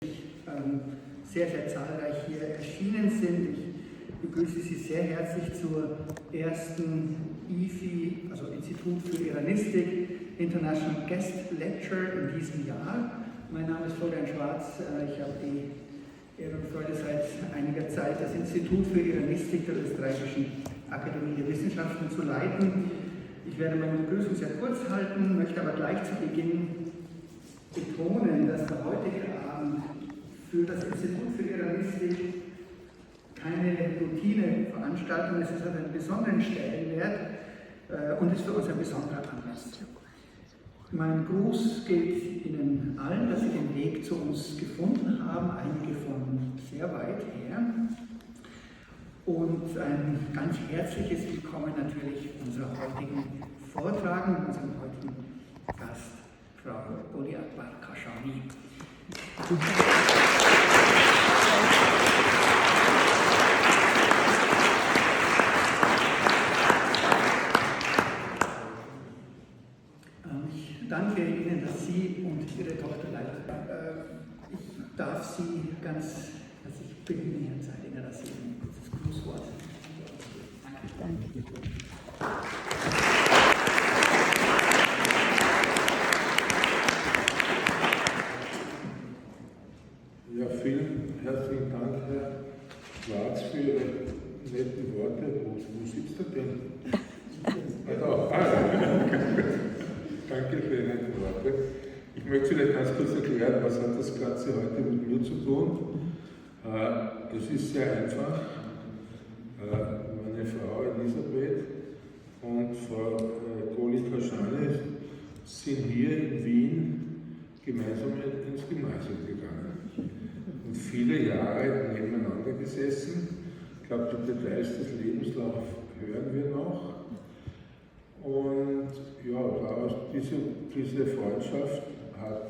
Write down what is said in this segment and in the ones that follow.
sehr, sehr zahlreich hier erschienen sind. Ich begrüße Sie sehr herzlich zur ersten IFI, also Institut für Iranistik, International Guest Lecture in diesem Jahr. Mein Name ist Florian Schwarz. Ich habe die Ehre und Freude, seit einiger Zeit das Institut für Iranistik der Österreichischen Akademie der Wissenschaften zu leiten. Ich werde meine Begrüßung sehr kurz halten, möchte aber gleich zu Beginn betonen, dass der heutige Abend für das Institut für Iranistik keine Routineveranstaltung ist. Es hat einen besonderen Stellenwert und ist für uns ein besonderer Anlass. Mein Gruß gilt Ihnen allen, dass Sie den Weg zu uns gefunden haben, einige von sehr weit her. Und ein ganz herzliches Willkommen natürlich unserer heutigen Vortragenden, unserem heutigen Gast, Frau Goli Akbar Kashani. Ich danke Ihnen, dass Sie und Ihre Tochter leiten. Ich darf Sie ganz herzlich bitten, Herrn Zeilinger, dass Sie ein kurzes Grußwort. Danke. Ja, vielen herzlichen Dank, Herr Schwarz, für Ihre netten Worte. Wo sitzt er denn? Danke für Ihre netten Worte. Ich möchte vielleicht ganz kurz erklären, was hat das Ganze heute mit mir zu tun. Es ist sehr einfach. Meine Frau Elisabeth und Frau Goli Kashani sind hier in Wien gemeinsam ins Gymnasium gegangen und viele Jahre nebeneinander gesessen. Ich glaube, die Details des Lebenslaufs hören wir noch. Und ja, diese Freundschaft hat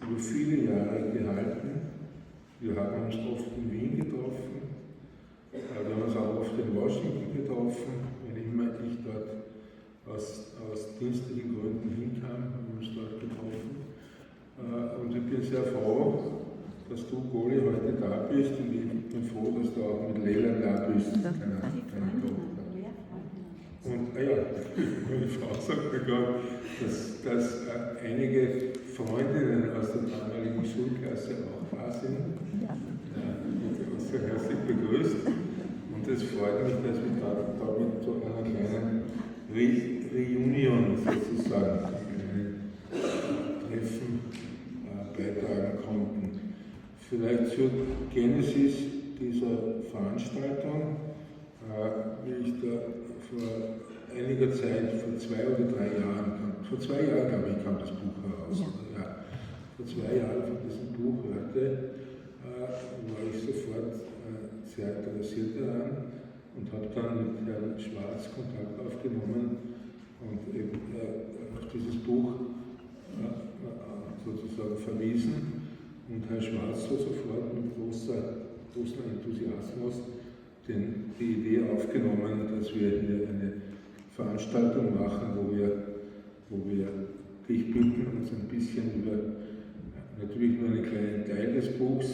über viele Jahre gehalten. Wir haben uns oft in Wien getroffen, wir haben uns auch oft in Washington getroffen, wenn immer ich dort aus dienstlichen Gründen hinkam, haben wir uns dort getroffen. Und ich bin sehr froh, dass du, Goli, heute da bist, und ich bin froh, dass du auch mit Leila da bist. Und meine Frau sagt mir gerade, dass einige Freundinnen aus der damaligen Schulklasse auch da sind. Ich bin sehr herzlich begrüßt. Und es freut mich, dass wir damit zu einer kleinen Reunion sozusagen, einem Treffen beitragen konnten. Vielleicht zur Genesis dieser Veranstaltung, wie ich da vor einiger Zeit, vor 2 oder 3 Jahren, vor 2 Jahren glaube ich, kam das Buch heraus. Ja. Vor 2 Jahren von diesem Buch hörte, war ich sofort sehr interessiert daran und habe dann mit Herrn Schwarz Kontakt aufgenommen und eben auf dieses Buch sozusagen verwiesen. Und Herr Schwarz hat sofort mit großem Enthusiasmus die Idee aufgenommen, dass wir hier eine Veranstaltung machen, wo wir dich bitten, uns ein bisschen über natürlich nur einen kleinen Teil des Buchs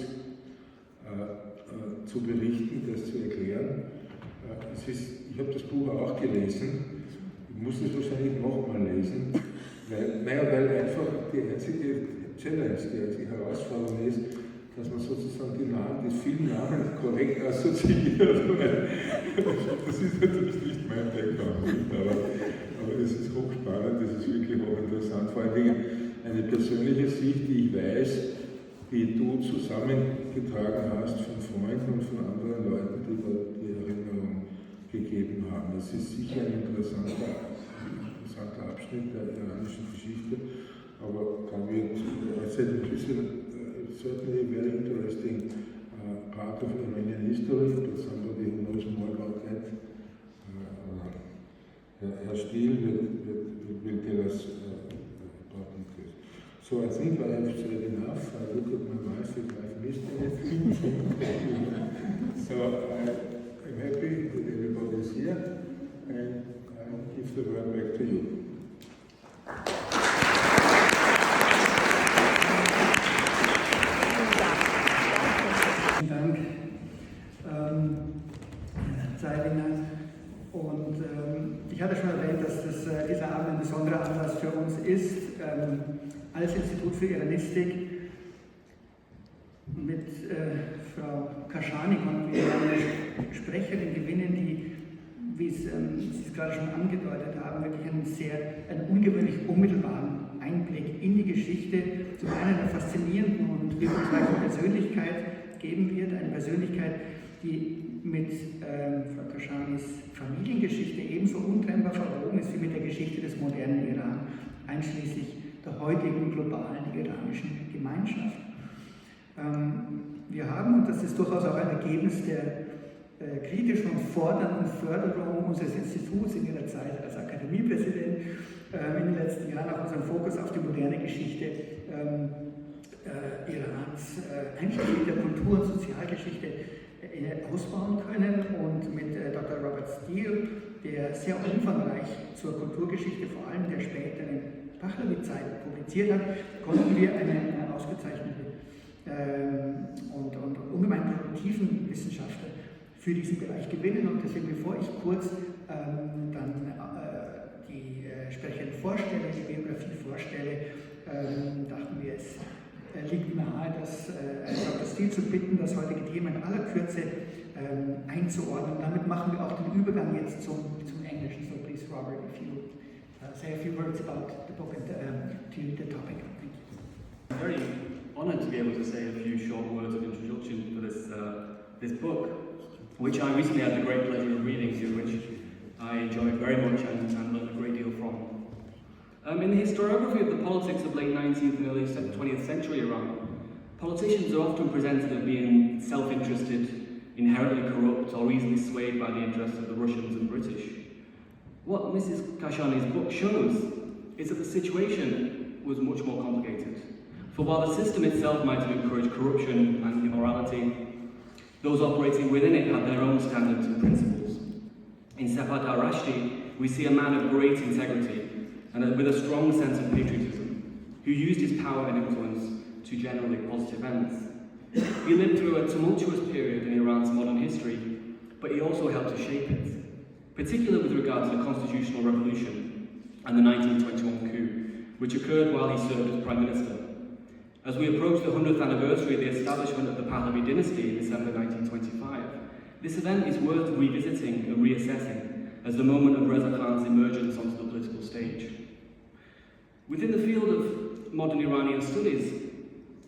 zu berichten, das zu erklären. Ich habe das Buch auch gelesen, ich muss es wahrscheinlich nochmal lesen, weil einfach die einzige Challenge, die einzige Herausforderung ist, dass man sozusagen die vielen Namen korrekt assoziiert, weil das ist natürlich nicht mein Background, aber das ist hochspannend, das ist wirklich hochinteressant, vor allen Dingen eine persönliche Sicht, die ich weiß, die du zusammengetragen hast von Freunden und von anderen Leuten, die da die Erinnerung gegeben haben. Das ist sicher ein interessanter Abschnitt der iranischen Geschichte, aber kann wir certainly a very interesting part of Iranian history, but somebody who knows more about that. Herr Steele will tell us about it. So I think I have said enough. I look at my wife if I've missed anything. So I'm happy that everybody is here, and I give the word back to you. Zeilinger. Und ich hatte schon erwähnt, dass dieser Abend ein besonderer Anlass für uns ist, als Institut für Iranistik. Mit Frau Kashani konnten wir eine Sprecherin gewinnen, die, wie Sie es gerade schon angedeutet haben, wirklich einen ungewöhnlich unmittelbaren Einblick in die Geschichte, zum einen einer faszinierenden und wirkungsreichen Persönlichkeit geben wird, eine Persönlichkeit, die mit Frau Kashanis Familiengeschichte ebenso untrennbar verwoben ist wie mit der Geschichte des modernen Iran, einschließlich der heutigen globalen iranischen Gemeinschaft. Wir haben, und das ist durchaus auch ein Ergebnis der kritischen und fordernden Förderung unseres Instituts in Ihrer Zeit als Akademiepräsident in den letzten Jahren auch unseren Fokus auf die moderne Geschichte Irans, einschließlich der Kultur- und Sozialgeschichte ausbauen können, und mit Dr. Robert Steele, der sehr umfangreich zur Kulturgeschichte, vor allem der späteren Pahlavi-Zeit, publiziert hat, konnten wir einen ausgezeichneten und ungemein produktiven Wissenschaftler für diesen Bereich gewinnen. Und deswegen, bevor ich kurz dann die Sprecherin vorstelle, die Biografie vorstelle, dachten wir, es liegt nahe, Dr. Steele zu bitten, das heutige Thema in aller Kürze einzuordnen. Damit machen wir auch den Übergang jetzt zum Englischen. So please, Robert, if you say a few words about the book and to the topic. Thank you. I'm very honoured to be able to say a few short words of introduction for this book, which I recently had the great pleasure of reading, which I enjoyed very much and learned a great deal from. In the historiography of the politics of late 19th and early 20th century Iran, politicians are often presented as being self-interested, inherently corrupt, or easily swayed by the interests of the Russians and British. What Mrs. Kashani's book shows is that the situation was much more complicated. For while the system itself might have encouraged corruption and immorality, those operating within it had their own standards and principles. In Sepad al-Rashdi, we see a man of great integrity and with a strong sense of patriotism, who used his power and influence to generally positive ends. He lived through a tumultuous period in Iran's modern history, but he also helped to shape it, particularly with regard to the constitutional revolution and the 1921 coup, which occurred while he served as Prime Minister. As we approach the 100th anniversary of the establishment of the Pahlavi dynasty in December 1925, this event is worth revisiting and reassessing as the moment of Reza Khan's emergence onto the political stage. Within the field of modern Iranian studies,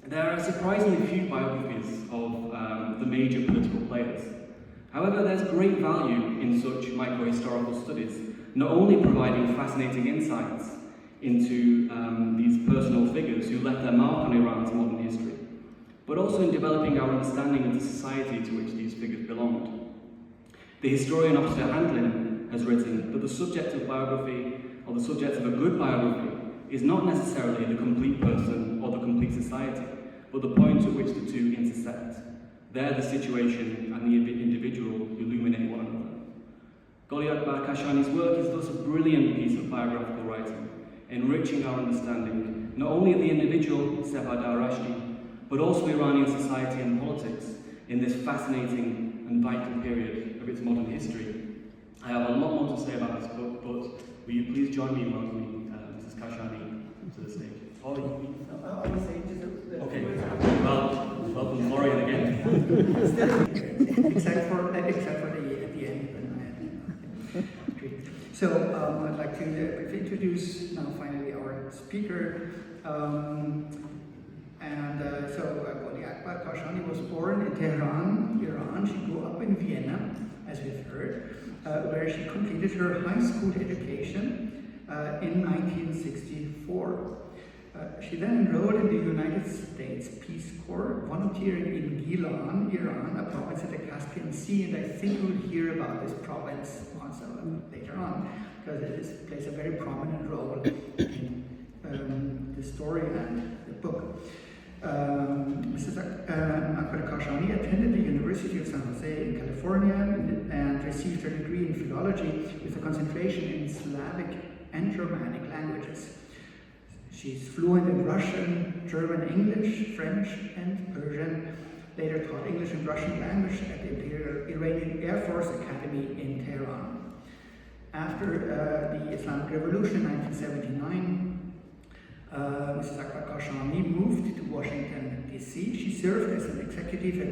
there are surprisingly few biographies of the major political players. However, there's great value in such micro-historical studies, not only providing fascinating insights into these personal figures who left their mark on Iran's modern history, but also in developing our understanding of the society to which these figures belonged. The historian Officer Handlin has written that the subject of biography, or the subject of a good biography, is not necessarily the complete person or the complete society, but the point at which the two intersect. There, the situation and the individual illuminate one another. Goli Akbar Kashani's work is thus a brilliant piece of biographical writing, enriching our understanding not only of the individual, Sepad al-Rashdi, but also Iranian society and politics in this fascinating and vital period of its modern history. I have a lot more to say about this book, but will you please join me in welcoming Mrs. Kashani to the stage? Okay, well, welcome Florian again. except for at the end. So I'd like to introduce now finally our speaker. Goli Akbar Kashani was born in Tehran, Iran. She grew up in Vienna, as we've heard, where she completed her high school education in 1964. She then enrolled in the United States Peace Corps, volunteering in Gilan, Iran, a province at the Caspian Sea, and I think we'll hear about this province once later on, because it plays a very prominent role in the story and the book. Mrs. Akbar Kashani attended the University of San Jose in California and received her degree in philology with a concentration in Slavic and Germanic languages. She's fluent in Russian, German, English, French, and Persian, later taught English and Russian language at the Imperial Iranian Air Force Academy in Tehran. After the Islamic Revolution in 1979, Mrs. Akbar Kashani moved to Washington, D.C. She served as an executive at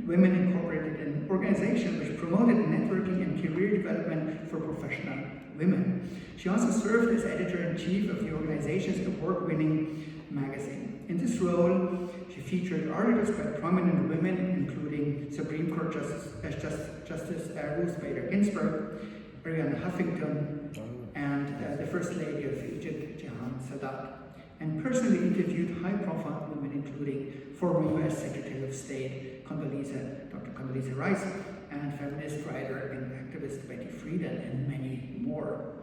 Women Incorporated, an organization which promoted networking and career development for professional women. She also served as editor-in-chief of the organization's award-winning magazine. In this role, she featured articles by prominent women, including Supreme Court Justice Ruth Bader Ginsburg, Arianna Huffington, and the First Lady of Egypt, Jahan Sadat, and personally interviewed high-profile women, including former U.S. Secretary of State Dr. Condoleezza Rice, and feminist writer and activist Betty Friedan, and many more.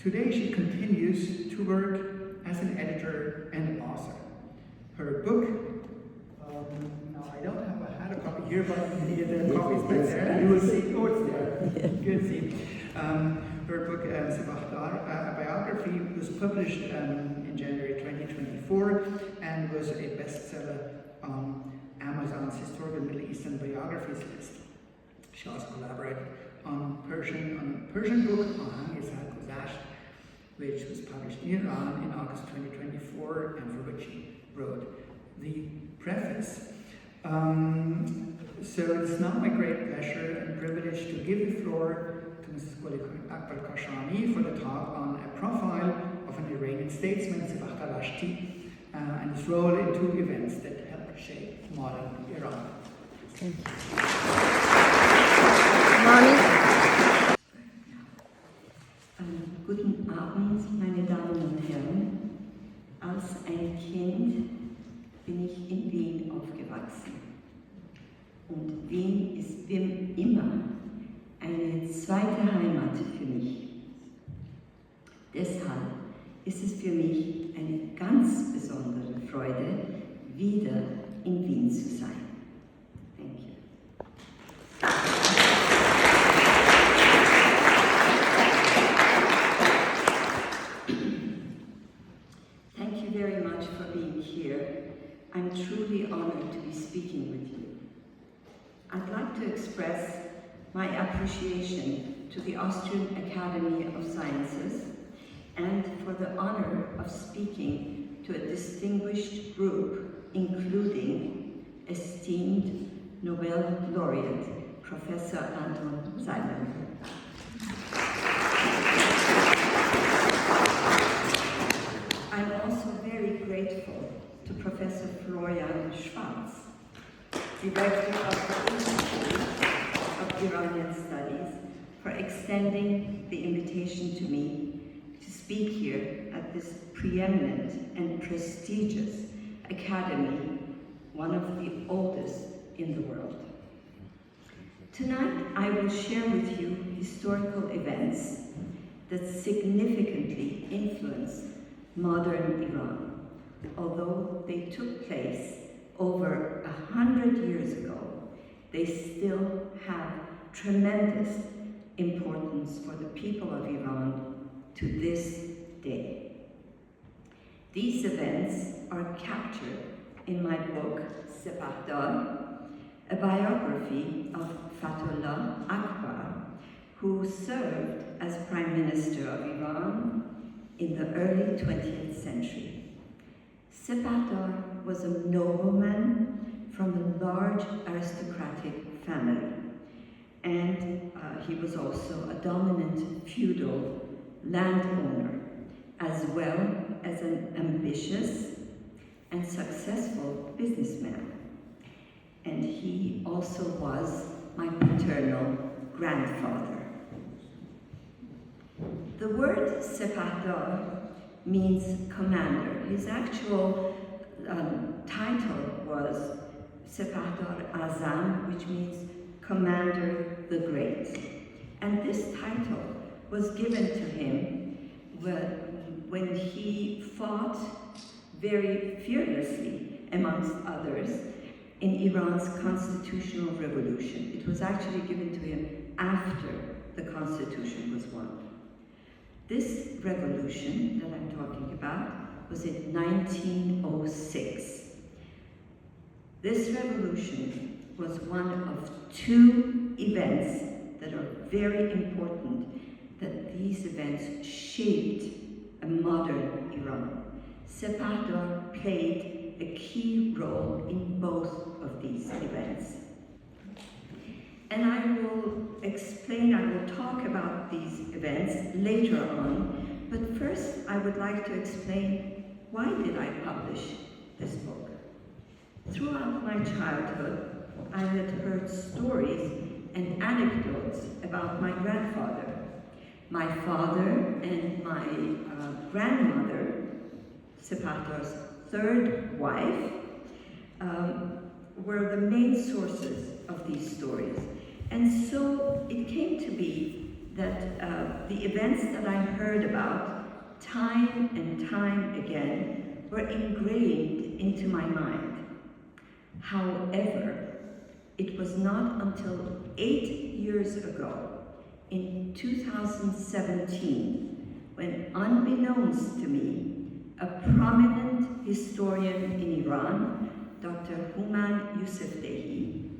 Today, she continues to work as an editor and author. Her book, now I don't have a copy here, but the copy is back there. You will see, oh, it's there. You can see. Her book, a biography, was published in January 2024 and was a bestseller on Amazon's historical Middle Eastern biographies list. She also collaborated on a Persian book, Ahang Guzash, which was published in Iran in August 2024, and for which she wrote the preface. So it's now my great pleasure and privilege to give the floor to Mrs. Goli Akbar Kashani for the talk on a profile of an Iranian statesman, Sebakht al-Ashti, and his role in two events that helped shape modern Iran. Thank you. Mommy. Guten Abend, meine Damen und Herren. Als ein Kind bin ich in Wien aufgewachsen. Und Wien ist wie immer eine zweite Heimat für mich. Deshalb ist es für mich eine ganz besondere Freude, wieder in Wien zu sein. Thank you. Thank you very much for being here. I'm truly honored to be speaking with you. I'd like to express my appreciation to the Austrian Academy of Sciences and for the honor of speaking to a distinguished group, including esteemed Nobel laureate, Professor Anton Zeilinger. I'm also very grateful to Professor Florian Schwarz, Director of the Institute of Iranian Studies, for extending the invitation to me to speak here at this preeminent and prestigious academy, one of the oldest in the world. Tonight, I will share with you historical events that significantly influenced modern Iran, although they took place over 100 years ago. They still have tremendous importance for the people of Iran to this day. These events are captured in my book, Sebakht a biography of Fatullah Akbar, who served as Prime Minister of Iran in the early 20th century. Sebakht was a nobleman from a large aristocratic family, and he was also a dominant feudal landowner, as well as an ambitious and successful businessman. And he also was my paternal grandfather. The word Sebakht means commander. His actual title was Sebakht Azam, which means Commander the Great. And this title was given to him when he fought very fearlessly, amongst others, in Iran's constitutional revolution. It was actually given to him after the constitution was won. This revolution that I'm talking about was in 1906. This revolution was one of two events that are very important, that these events shaped a modern Iran. Sepahtar played a key role in both of these events. And I will talk about these events later on, but first I would like to explain why did I publish this book. Throughout my childhood, I had heard stories and anecdotes about my grandfather. My father and my grandmother, Sepahtar's third wife, were the main sources of these stories. And so it came to be that the events that I heard about time and time again were ingrained into my mind. However, it was not until 8 years ago, in 2017, when unbeknownst to me, a prominent historian in Iran, Dr. Human Yousefzai,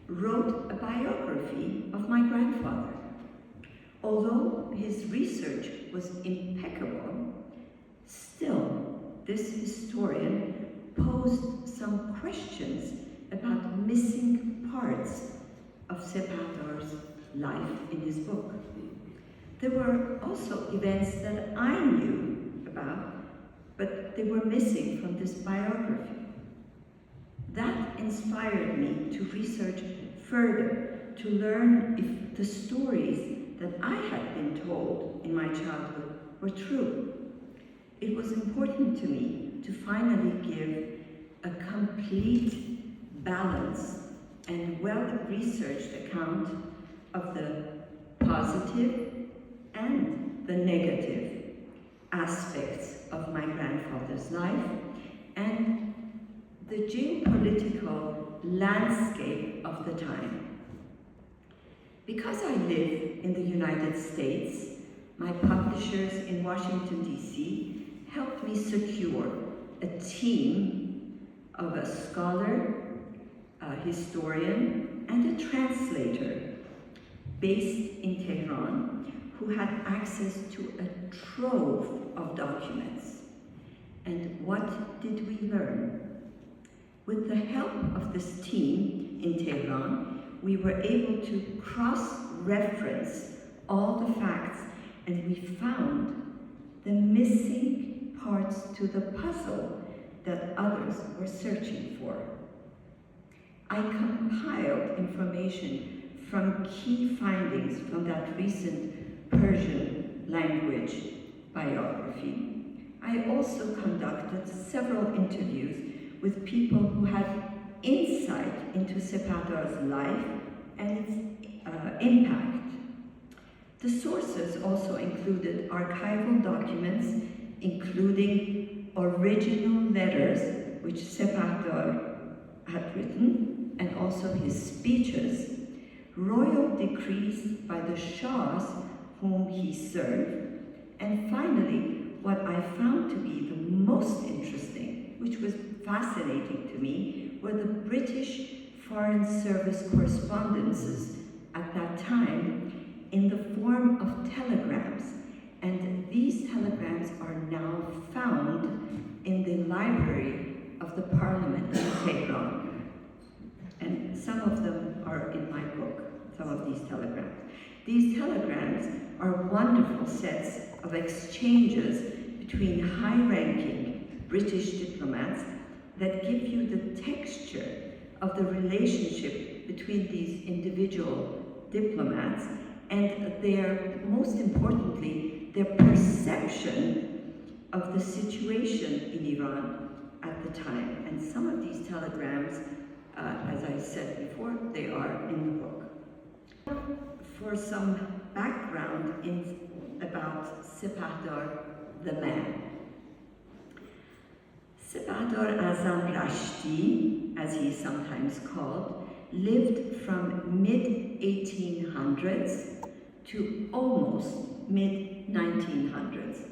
wrote a biography of my grandfather. Although his research was impeccable, still this historian posed some questions about missing parts of Sepahtar's life in his book. There were also events that I knew about, but they were missing from this biography. That inspired me to research further, to learn if the stories that I had been told in my childhood were true. It was important to me to finally give a complete, balanced, and well-researched account of the positive and the negative aspects of my grandfather's life and the geopolitical landscape of the time. Because I live in the United States, my publishers in Washington, D.C. helped me secure a team of a scholar, a historian, and a translator based in Tehran who had access to a trove of documents. And what did we learn? With the help of this team in Tehran, we were able to cross-reference all the facts, and we found the missing parts to the puzzle that others were searching for. I compiled information from key findings from that recent Persian language biography. I also conducted several interviews with people who had insight into Sepahtar's life and its impact. The sources also included archival documents, including original letters which Sepahtar had written, and also his speeches, royal decrees by the Shahs whom he served, and finally, what I found to be the most interesting, which was fascinating to me, were the British Foreign Service correspondences at that time in the form of telegrams. And these telegrams are now found in the library of the Parliament in Tehran. And some of them are in my book, some of these telegrams. These telegrams are wonderful sets of exchanges between high-ranking British diplomats that give you the texture of the relationship between these individual diplomats and their, most importantly, their perception of the situation in Iran at the time. And some of these telegrams, as I said before, they are in the book. For some background about Sepahtar, the man. Sepahtar Azam Rashti, as he is sometimes called, lived from mid-1800s to almost mid-1900s.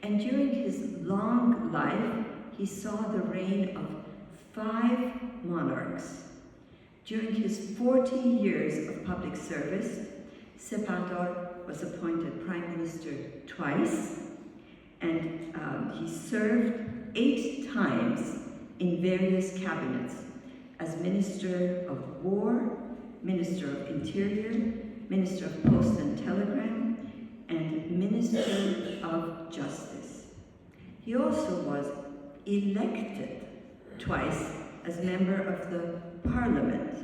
And during his long life, he saw the reign of 5 monarchs. During his 40 years of public service, Sepador was appointed Prime Minister twice, and he served 8 times in various cabinets as Minister of War, Minister of Interior, Minister of Post and Telegram, and Minister of Justice. He also was elected twice as member of the parliament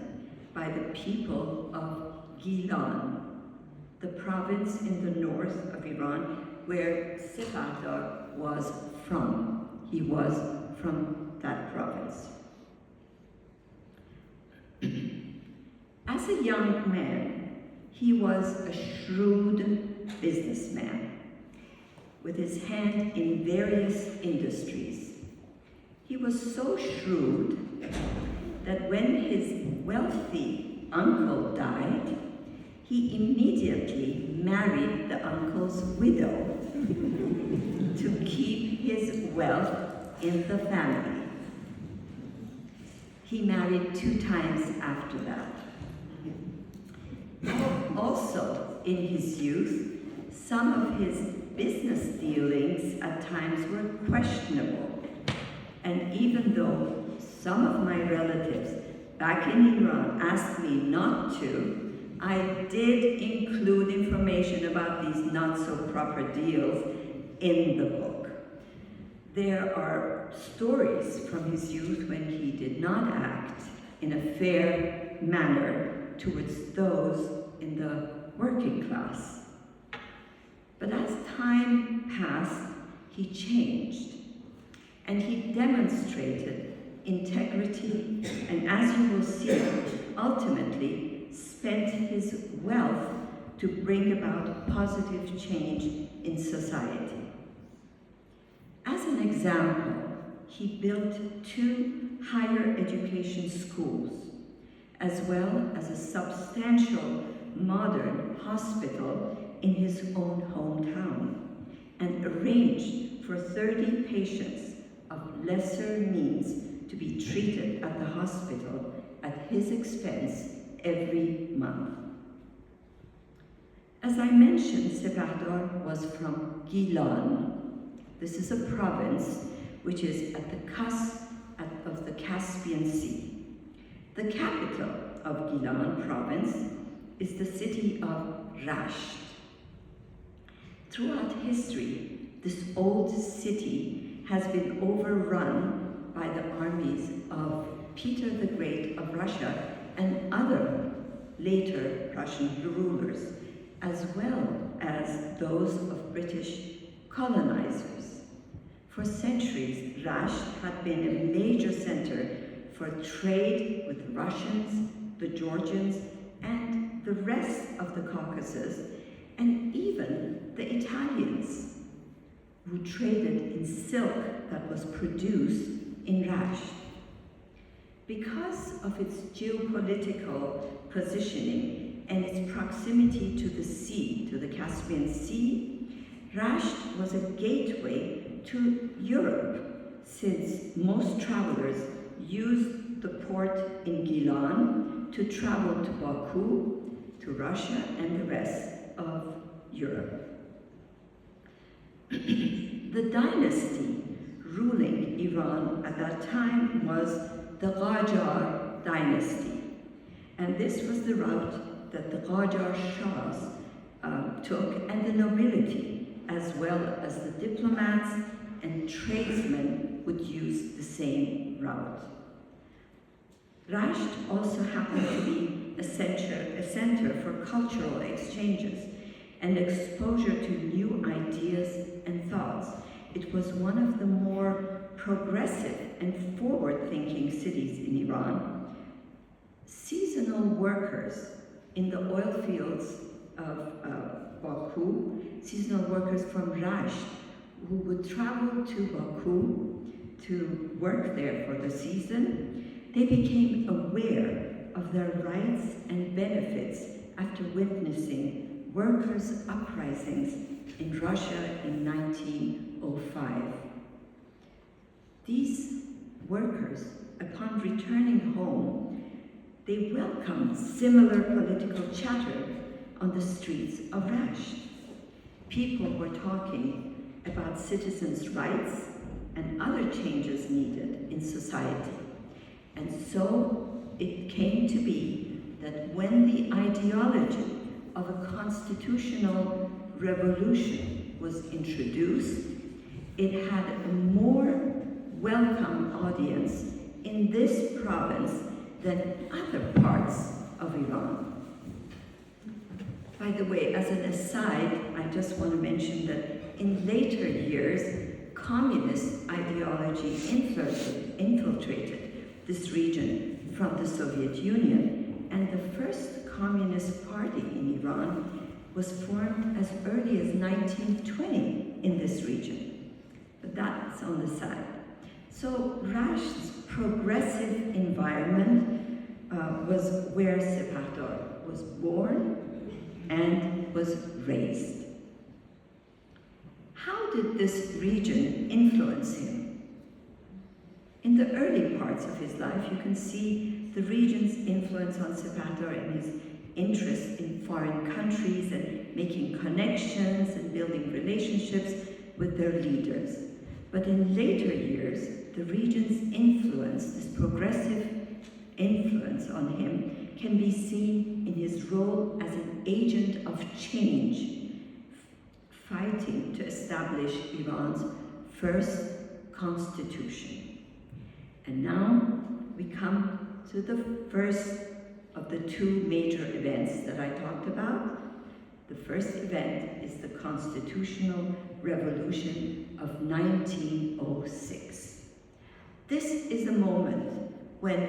by the people of Gilan, the province in the north of Iran where Sepador was from. He was from that province. As a young man, he was a shrewd businessman with his hand in various industries. He was so shrewd that when his wealthy uncle died, he immediately married the uncle's widow to keep his wealth in the family. He married 2 times after that. Also, in his youth, some of his business dealings at times were questionable. And even though some of my relatives back in Iran asked me not to, I did include information about these not-so-proper deals in the book. There are stories from his youth when he did not act in a fair manner towards those in the working class. But as time passed, he changed, and he demonstrated integrity, and as you will see, ultimately spent his wealth to bring about positive change in society. As an example, he built 2 higher education schools, as well as a substantial modern hospital in his own hometown, and arranged for 30 patients of lesser means to be treated at the hospital at his expense every month. As I mentioned, Sepador was from Gilan. This is a province which is at the cusp of the Caspian Sea. The capital of Gilan province is the city of Rasht. Throughout history, this old city has been overrun by the armies of Peter the Great of Russia and other later Russian rulers, as well as those of British colonizers. For centuries, Rasht had been a major center for trade with the Russians, the Georgians, and the rest of the Caucasus, and even the Italians, who traded in silk that was produced in Rasht. Because of its geopolitical positioning and its proximity to the sea, to the Caspian Sea, Rasht was a gateway to Europe, since most travelers used the port in Gilan to travel to Baku, to Russia, and the rest of Europe. The dynasty ruling Iran at that time was the Qajar dynasty, and this was the route that the Qajar Shahs took, and the nobility, as well as the diplomats and tradesmen, would use the same route. Rasht also happened to be a center for cultural exchanges and exposure to new ideas and thoughts. It was one of the more progressive and forward-thinking cities in Iran. Seasonal workers in the oil fields of Baku, seasonal workers from Rasht, who would travel to Baku to work there for the season, they became aware of their rights and benefits after witnessing workers' uprisings in Russia in 1905. These workers upon returning home, they welcomed similar political chatter on the streets of Rasht. People were talking about citizens' rights and other changes needed in society. And so it came to be that when the ideology of a constitutional revolution was introduced, it had a more welcome audience in this province than other parts of Iran. By the way, as an aside, I just want to mention that in later years, communist ideology infiltrated this region from the Soviet Union, and the first communist party in Iran was formed as early as 1920 in this region. But that's on the side. So Rasht's progressive environment was where Sepahdar was born and was raised. How did this region influence him? In the early parts of his life, you can see the region's influence on Sepahdar and his interest in foreign countries and making connections and building relationships with their leaders. But in later years, the region's influence, this progressive influence on him, can be seen in his role as an agent of change, fighting to establish Iran's first constitution. And now we come to the first of the two major events that I talked about. The first event is the Constitutional Revolution of 1906. This is a moment when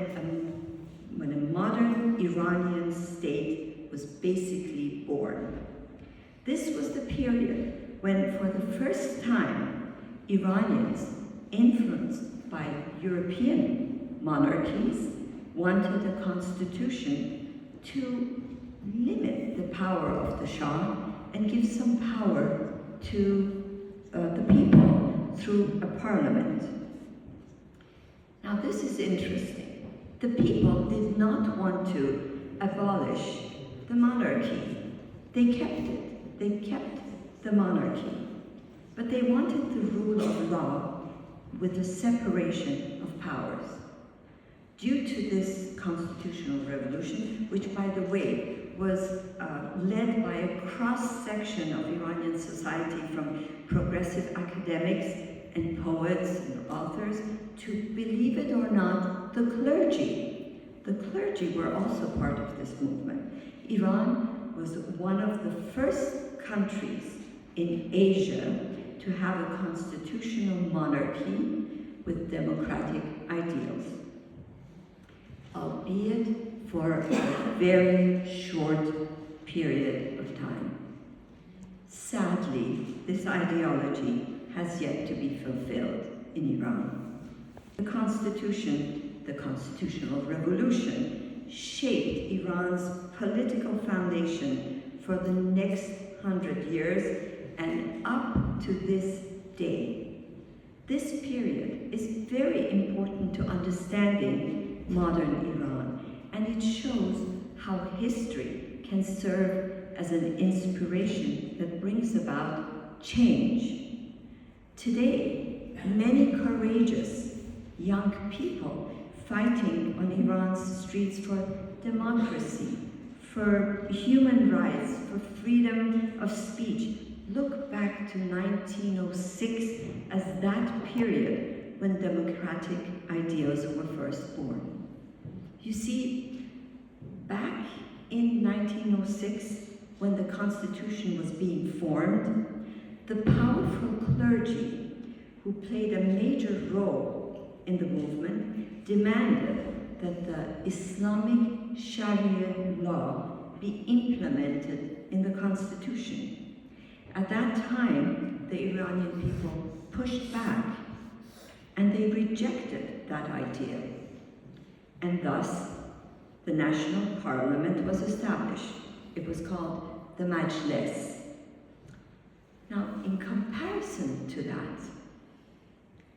a modern Iranian state was basically born. This was the period when, for the first time, Iranians, influenced by European monarchies, wanted a constitution to limit the power of the Shah and give some power to the people through a parliament. Now this is interesting. The people did not want to abolish the monarchy. They kept it. They kept the monarchy. But they wanted the rule of law with a separation of powers. Due to this constitutional revolution, which, by the way, was led by a cross-section of Iranian society, from progressive academics and poets and authors to, believe it or not, the clergy. The clergy were also part of this movement. Iran was one of the first countries in Asia to have a constitutional monarchy with democratic ideals, albeit for a very short period of time. Sadly, this ideology has yet to be fulfilled in Iran. The Constitution, the Constitutional Revolution, shaped Iran's political foundation for the next 100 years and up to this day. This period is very important to understanding modern Iran, and it shows how history can serve as an inspiration that brings about change. Today, many courageous young people fighting on Iran's streets for democracy, for human rights, for freedom of speech, look back to 1906 as that period when democratic ideals were first born. You see, back in 1906, when the Constitution was being formed, the powerful clergy, who played a major role in the movement, demanded that the Islamic Sharia law be implemented in the Constitution. At that time, the Iranian people pushed back, and they rejected that idea. And thus, the national parliament was established. It was called the Majlis. Now, in comparison to that,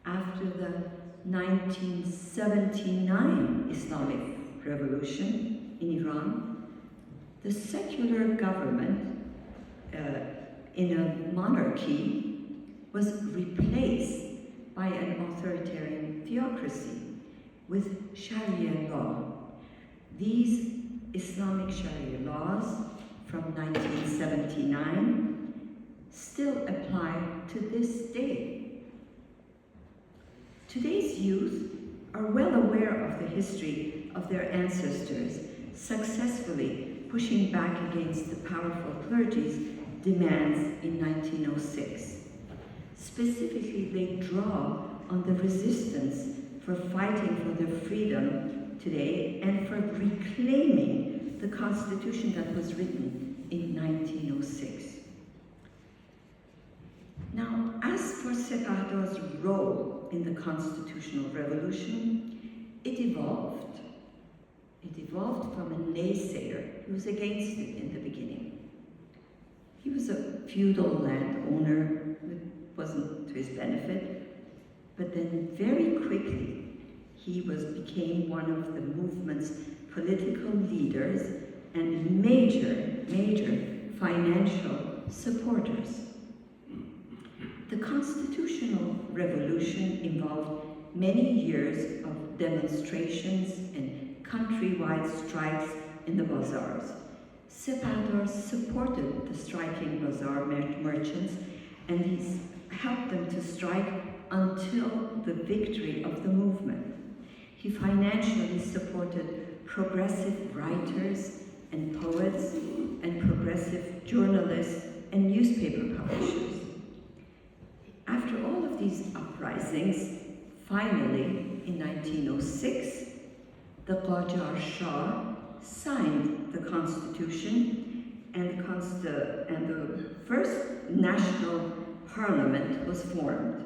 after the 1979 Islamic Revolution in Iran, the secular government in a monarchy was replaced by an authoritarian theocracy with Sharia law. These Islamic Sharia laws from 1979 still apply to this day. Today's youth are well aware of the history of their ancestors successfully pushing back against the powerful clergy's demands in 1906. Specifically, they draw on the resistance for fighting for their freedom today and for reclaiming the constitution that was written in 1906. Now, as for Sepahdor's role in the constitutional revolution, it evolved. It evolved from a naysayer who was against it in the beginning. He was a feudal landowner. It wasn't to his benefit. But then very quickly, he became one of the movement's political leaders and major financial supporters. The constitutional revolution involved many years of demonstrations and countrywide strikes in the bazaars. Sepahdor supported the striking bazaar merchants, and he helped them to strike until the victory of the movement. He financially supported progressive writers and poets and progressive journalists and newspaper publishers. After all of these uprisings, finally, in 1906, the Qajar Shah signed the constitution, and the first national parliament was formed.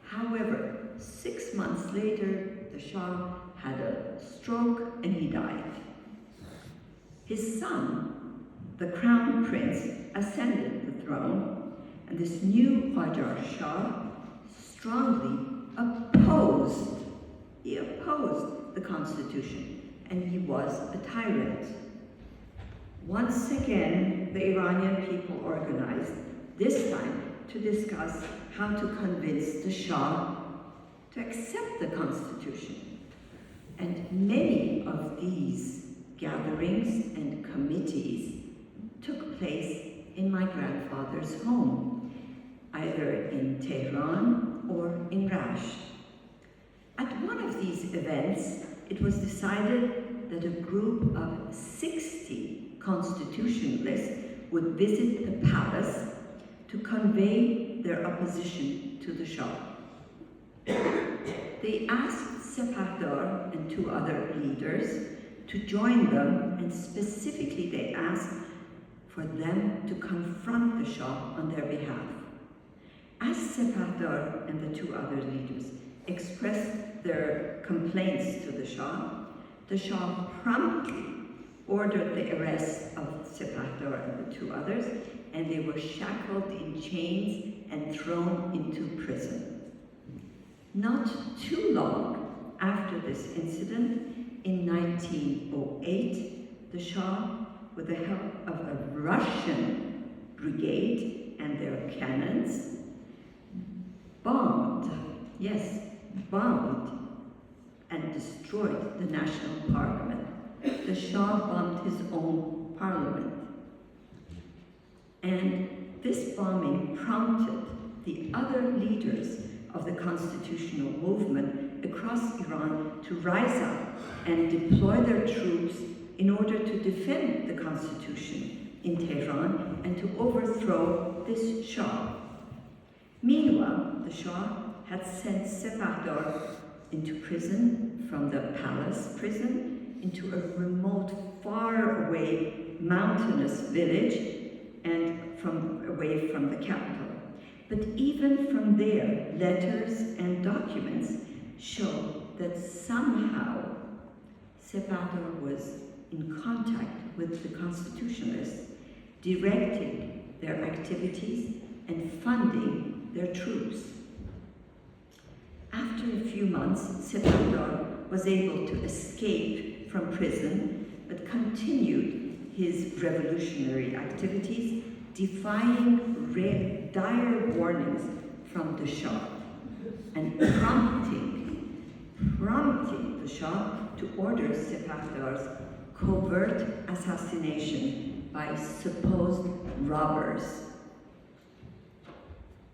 However, 6 months later, the Shah had a stroke and he died. His son, the crown prince, ascended the throne, and this new Qajar Shah strongly opposed the constitution, and he was a tyrant. Once again, the Iranian people organized, this time to discuss how to convince the Shah to accept the constitution. And many of these gatherings and committees took place in my grandfather's home, either in Tehran or in Rasht. At one of these events, it was decided that a group of 60 constitutionalists would visit the palace to convey their opposition to the Shah. They asked Sepahdor and 2 other leaders to join them, and specifically they asked for them to confront the Shah on their behalf. As Sepahdor and the 2 other leaders expressed their complaints to the Shah promptly ordered the arrest of Sepahdor and the 2 others, and they were shackled in chains and thrown into prison. Not too long after this incident, in 1908, the Shah, with the help of a Russian brigade and their cannons, bombed and destroyed the national parliament. The Shah bombed his own parliament. And this bombing prompted the other leaders of the constitutional movement across Iran to rise up and deploy their troops in order to defend the constitution in Tehran and to overthrow this Shah. Meanwhile, the Shah had sent Sepahdor into prison, from the palace prison, into a remote, far away mountainous village and away from the capital. But even from there, letters and documents show that somehow Sepahdor was in contact with the constitutionalists, directing their activities and funding their troops. After after a few months, Sepahtar was able to escape from prison, but continued his revolutionary activities, defying dire warnings from the Shah, and prompting the Shah to order Sepahtar's covert assassination by supposed robbers.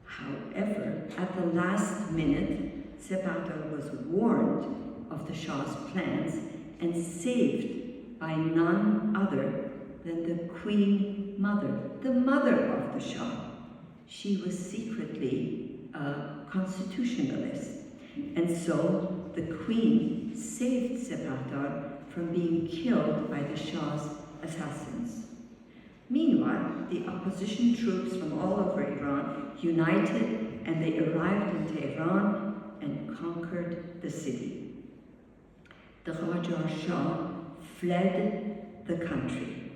However, at the last minute, Sepahtar was warned of the Shah's plans and saved by none other than the Queen Mother, the mother of the Shah. She was secretly a constitutionalist, and so the Queen saved Sepahtar from being killed by the Shah's assassins. Meanwhile, the opposition troops from all over Iran united, and they arrived in Tehran and conquered the city. The Qajar Shah fled the country.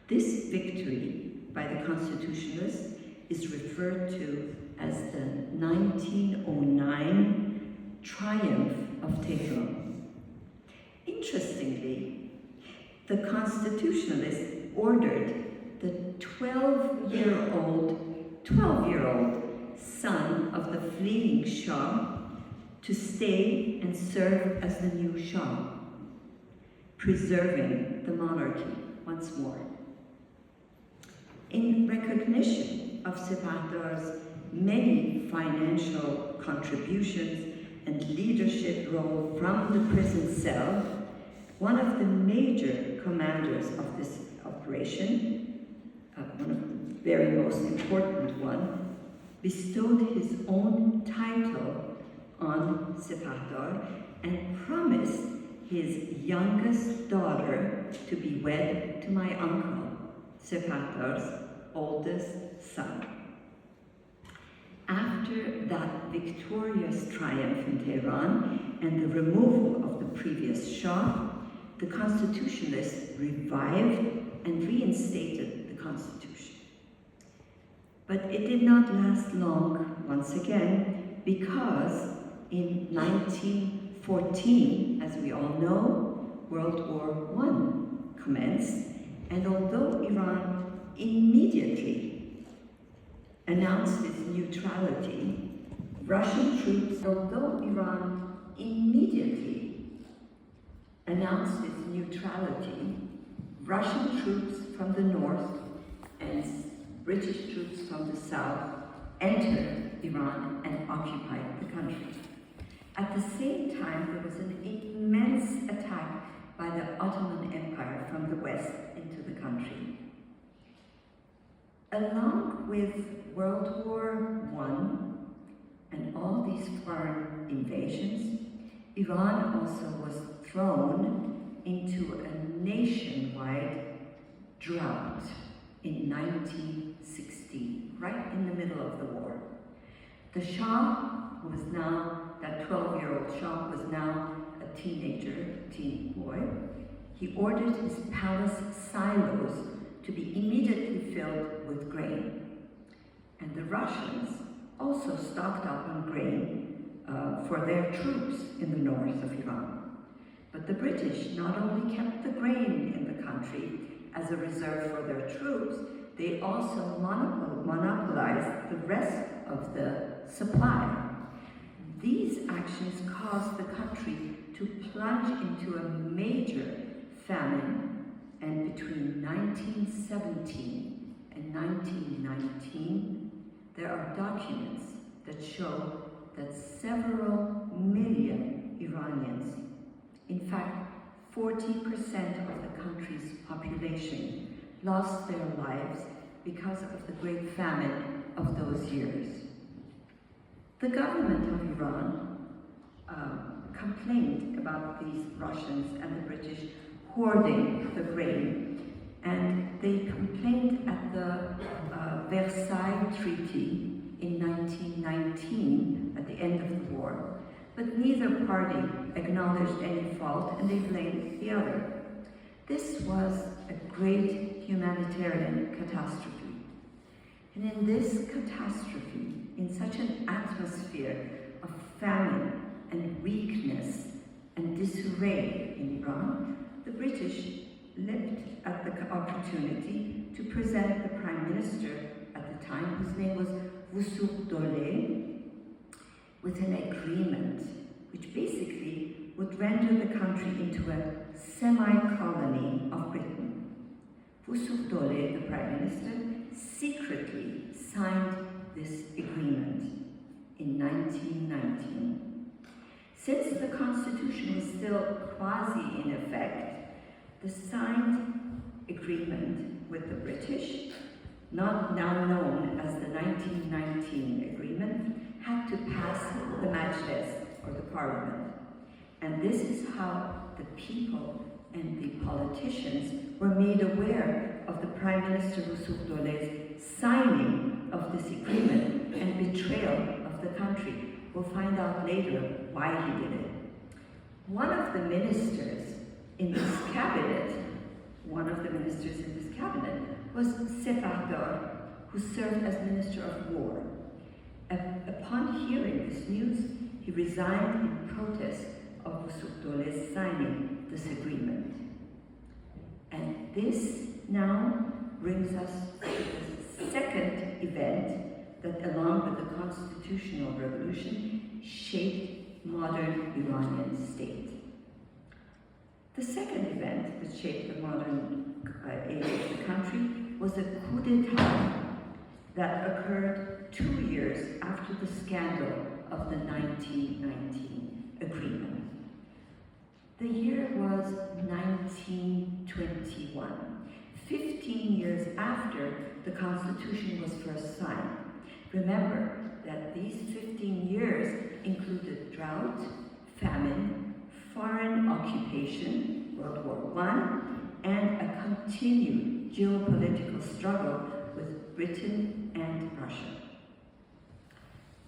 This victory by the constitutionalists is referred to as the 1909 Triumph of Tehran. Interestingly, the constitutionalists ordered the 12-year-old son of the fleeing Shah to stay and serve as the new Shah, preserving the monarchy once more. In recognition of Sepahtar's many financial contributions and leadership role from the prison cell, one of the major commanders of this operation, one of the very most important one, bestowed his own title on Sepahtar and promised his youngest daughter to be wed to my uncle, Sepahtar's oldest son. After that victorious triumph in Tehran and the removal of the previous Shah, the constitutionalists revived and reinstated the constitution. But it did not last long once again, because in 1914, as we all know, World War I commenced, and although Iran immediately announced its neutrality, Russian troops from the north and British troops from the south entered Iran and occupied the country. At the same time, there was an immense attack by the Ottoman Empire from the west into the country. Along with World War I and all these foreign invasions, Iran also was thrown into a nationwide drought in 1916, right in the middle of the war. The Shah, who was now, that 12-year-old Shah was now a teen boy, he ordered his palace silos to be immediately filled with grain. And the Russians also stocked up on grain for their troops in the north of Iran. But the British not only kept the grain in the country as a reserve for their troops, they also monopolized the rest of the supply. These actions caused the country to plunge into a major famine, and between 1917 and 1919, there are documents that show that several million Iranians, in fact, 40% of the country's population, lost their lives because of the great famine of those years. The government of Iran complained about these Russians and the British hoarding the grain, and they complained at the Versailles Treaty in 1919, at the end of the war, but neither party acknowledged any fault, and they blamed the other. This was a great humanitarian catastrophe. And in this catastrophe, in such an atmosphere of famine and weakness and disarray in Iran, the British leapt at the opportunity to present the Prime Minister at the time, whose name was Wusuf Dole, with an agreement which basically would render the country into a semi-colony of Britain. Wusuf Dole, the Prime Minister, secretly signed this agreement in 1919. Since the Constitution was still quasi in effect, the signed agreement with the British, now known as the 1919 Agreement, had to pass the Majlis, or the Parliament. And this is how the people and the politicians were made aware of the Prime Minister Wusuf Dole's signing of this agreement and betrayal of the country. We'll find out later why he did it. One of the ministers in this cabinet was Sepahtar, who served as Minister of War. Upon hearing this news, he resigned in protest of Wusuf Dole's signing this agreement. And this now brings us to the second event that, along with the constitutional revolution, shaped modern Iranian state. The second event that shaped the modern age of the country was a coup d'etat that occurred 2 years after the scandal of the 1919 agreement. The year was 1921, 15 years after the Constitution was first signed. Remember that these 15 years included drought, famine, foreign occupation, World War I, and a continued geopolitical struggle with Britain and Russia.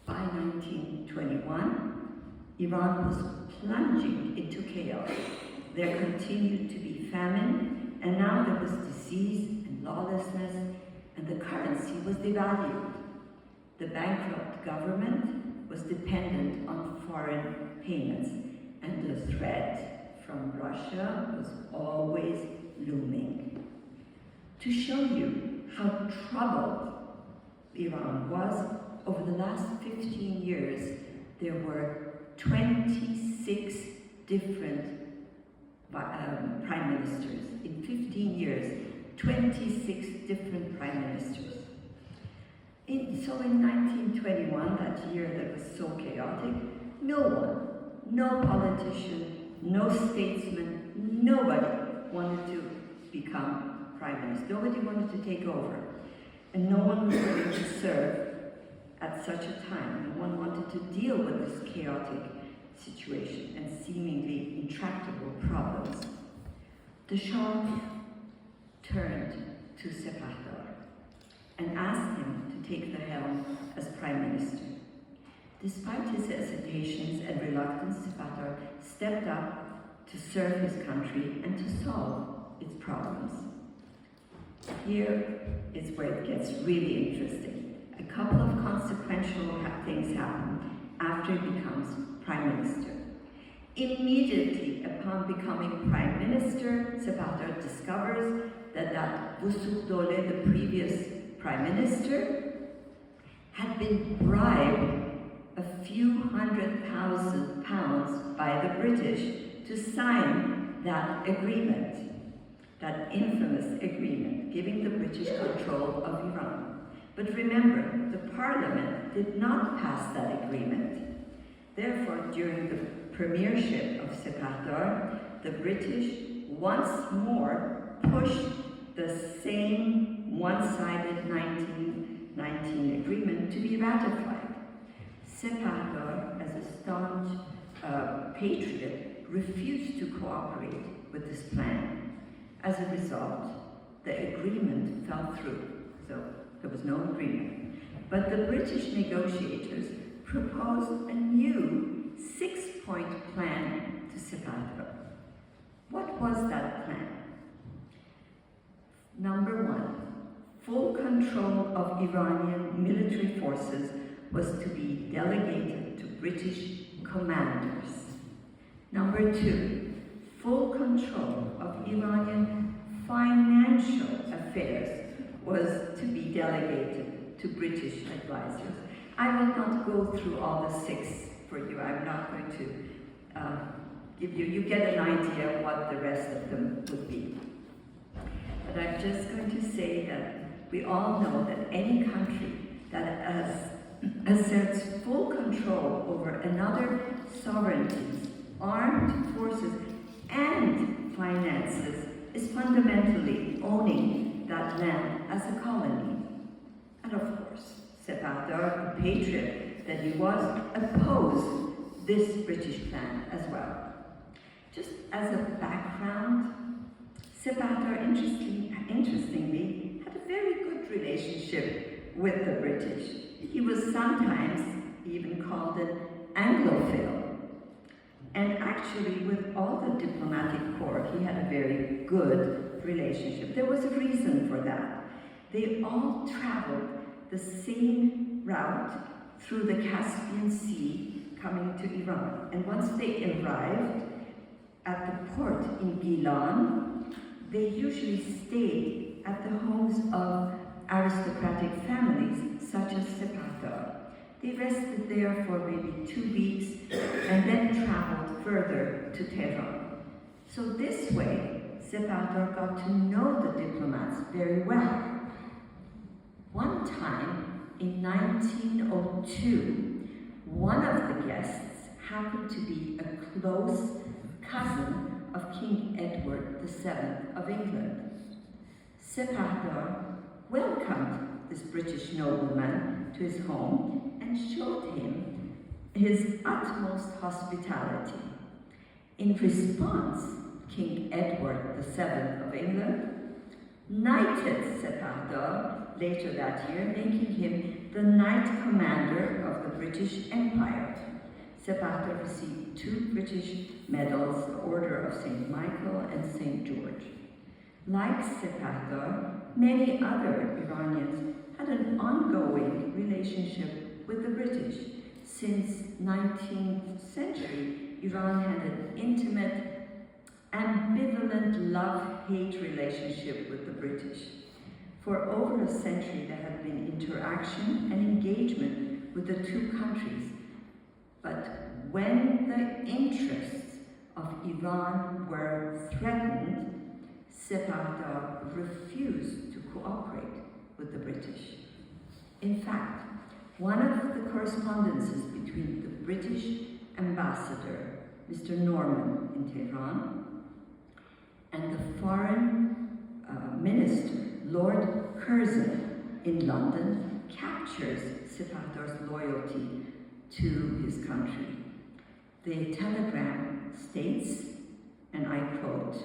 By 1921, Iran was plunging into chaos. There continued to be famine, and now there was disease and lawlessness, and the currency was devalued. The bankrupt government was dependent on foreign payments, and the threat from Russia was always looming. To show you how troubled Iran was, over the last 15 years, there were 26 different prime ministers. In 15 years, 26 different prime ministers. So in 1921, that year that was so chaotic, no one, no politician, no statesman, nobody wanted to become prime minister. Nobody wanted to take over. And no one was willing to serve at such a time. No one wanted to deal with this chaotic situation and seemingly intractable problems. The Shah turned to Sepahtar and asked him to take the helm as prime minister. Despite his hesitations and reluctance, Sepahtar stepped up to serve his country and to solve its problems. Here is where it gets really interesting. A couple of consequential things happen after he becomes prime minister. Immediately upon becoming prime minister, Sepahtar discovers that Wusuf Dole, the previous prime minister, had been bribed a few £100,000 by the British to sign that agreement, that infamous agreement, giving the British control of Iran. But remember, the parliament did not pass that agreement. Therefore, during the premiership of Sepahtar, the British once more pushed the same one-sided 1919 agreement to be ratified. Sepahtar, as a staunch patriot, refused to cooperate with this plan. As a result, the agreement fell through, so there was no agreement. But the British negotiators proposed a new 6-point plan to Sepahtar. What was that plan? Number 1, full control of Iranian military forces was to be delegated to British commanders. Number 2, full control of Iranian financial affairs was to be delegated to British advisors. I will not go through all the 6 for you. I'm not going to give you, you get an idea of what the rest of them would be. But I'm just going to say that we all know that any country that asserts full control over another sovereignty's armed forces and finances is fundamentally owning that land as a colony. And of course, Sepahdar, the patriot that he was, opposed this British plan as well. Just as a background, Sepahdar, interestingly, had a very good relationship with the British. He was sometimes even called an Anglophile. And actually, with all the diplomatic corps, he had a very good relationship. There was a reason for that. They all traveled the same route through the Caspian Sea coming to Iran. And once they arrived at the port in Gilan, they usually stayed at the homes of aristocratic families, such as Sepahdar. They rested there for maybe 2 weeks and then traveled further to Tehran. So this way, Sepahdar got to know the diplomats very well. One time, in 1902, one of the guests happened to be a close cousin of King Edward VII of England. Sepahdar welcomed this British nobleman to his home and showed him his utmost hospitality. In response, King Edward VII of England knighted Sepahdar later that year, making him the Knight Commander of the British Empire. Sepahdar received 2 British medals, the Order of St. Michael and St. George. Like Sepahdar, many other Iranians had an ongoing relationship with the British. Since 19th century, Iran had an intimate, ambivalent love-hate relationship with the British. For over a century, there had been interaction and engagement with the 2 countries. But when the interests of Iran were threatened, Sepahdar refused to cooperate with the British. In fact, one of the correspondences between the British ambassador, Mr. Norman in Tehran, and the foreign minister, Lord Curzon in London, captures Sepahdar's loyalty to his country. The telegram states, and I quote,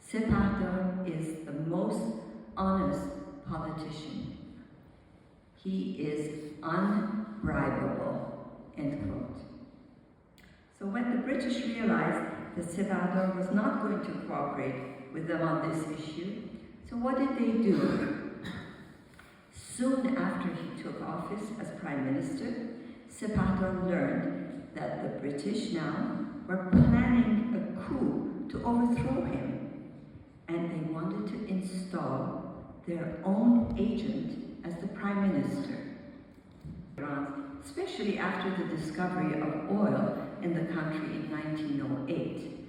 "Sepahdar is the most honest politician. He is unbribable," end quote. So when the British realized that Sepahdar was not going to cooperate with them on this issue, so what did they do? Soon after he took office as Prime Minister, Sepahdar learned that the British now were planning a coup to overthrow him, and they wanted to install their own agent as the Prime Minister. Especially after the discovery of oil in the country in 1908.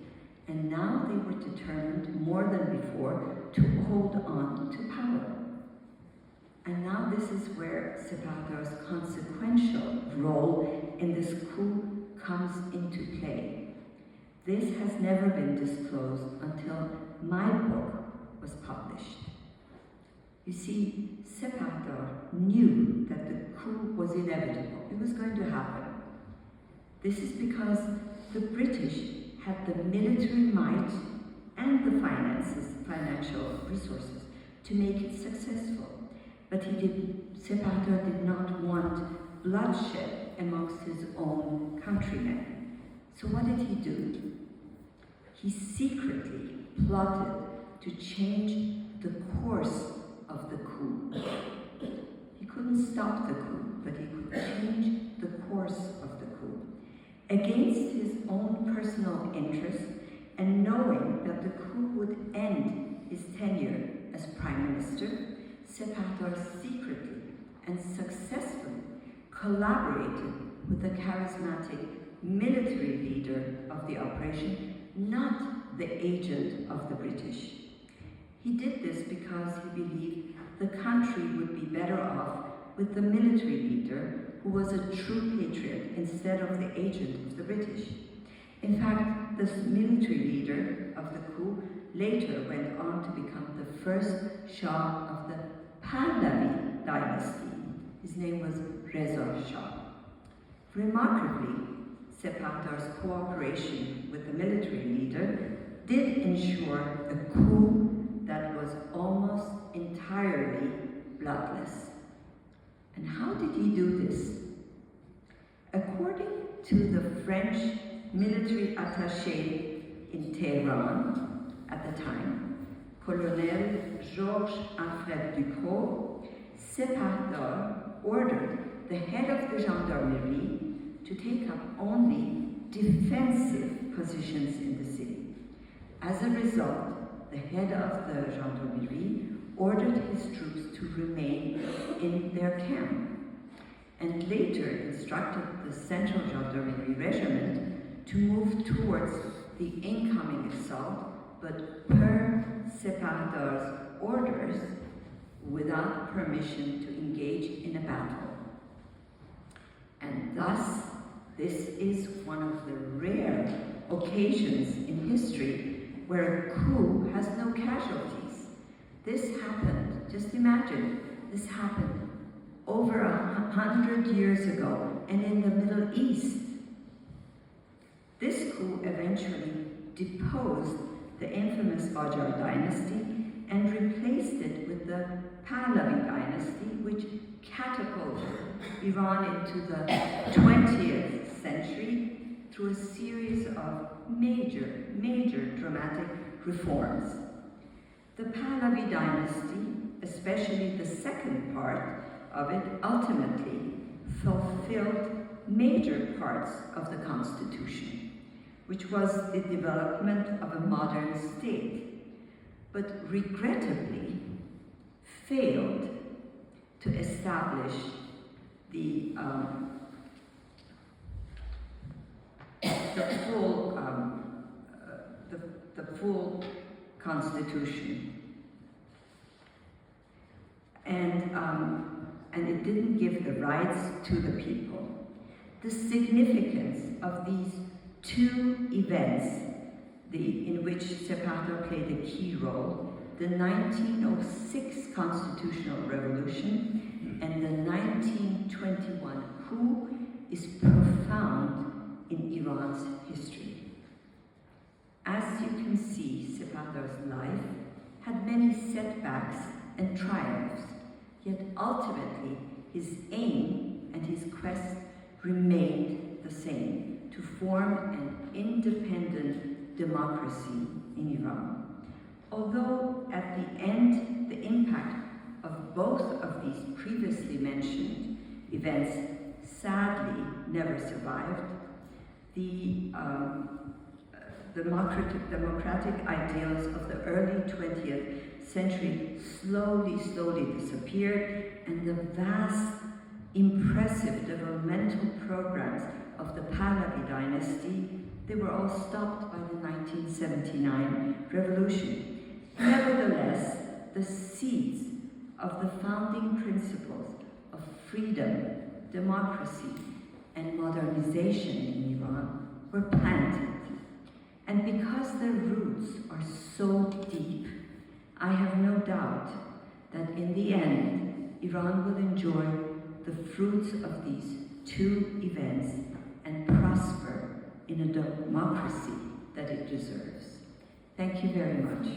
And now they were determined more than before to hold on to power. And now this is where Sepahdar's consequential role in this coup comes into play. This has never been disclosed until my book was published. You see, Sepahdar knew that the coup was inevitable. It was going to happen. This is because the British had the military might and the financial resources to make it successful. But Sepahdar did not want bloodshed amongst his own countrymen. So what did he do? He secretly plotted to change the course of the coup. He couldn't stop the coup, but he could change the course of Against his own personal interests, and knowing that the coup would end his tenure as Prime Minister, Sepahdar secretly and successfully collaborated with the charismatic military leader of the operation, not the agent of the British. He did this because he believed the country would be better off with the military leader who was a true patriot instead of the agent of the British. In fact, this military leader of the coup later went on to become the first Shah of the Pahlavi dynasty. His name was Reza Shah. Remarkably, Sepahdar's cooperation with the military leader did ensure a coup that was almost entirely bloodless. And how did he do this? According to the French military attaché in Tehran at the time, Colonel Georges Alfred Ducrot, Sepahdar ordered the head of the gendarmerie to take up only defensive positions in the city. As a result, the head of the gendarmerie ordered his troops to remain in their camp, and later instructed the Central Gendarmerie Regiment to move towards the incoming assault, but per Sepahdar's orders, without permission to engage in a battle. And thus, this is one of the rare occasions in history where a coup has no casualties. This happened, just imagine, this happened over 100 years ago and in the Middle East. This coup eventually deposed the infamous Qajar dynasty and replaced it with the Pahlavi dynasty, which catapulted Iran into the 20th century through a series of major dramatic reforms. The Pahlavi dynasty, especially the second part of it, ultimately fulfilled major parts of the constitution, which was the development of a modern state, but regrettably failed to establish the full constitution, and it didn't give the rights to the people. The significance of these two events, in which Sepahdar played a key role, the 1906 Constitutional Revolution and the 1921 coup, is profound in Iran's history. As you can see, Sepahdar's life had many setbacks and triumphs, yet ultimately his aim and his quest remained the same: to form an independent democracy in Iran. Although at the end the impact of both of these previously mentioned events sadly never survived, the democratic ideals of the early 20th century slowly disappeared, and the vast, impressive developmental programs of the Pahlavi dynasty, they were all stopped by the 1979 revolution. Nevertheless, the seeds of the founding principles of freedom, democracy, and modernization in Iran were planted. And because their roots are so deep, I have no doubt that in the end, Iran will enjoy the fruits of these two events and prosper in a democracy that it deserves. Thank you very much.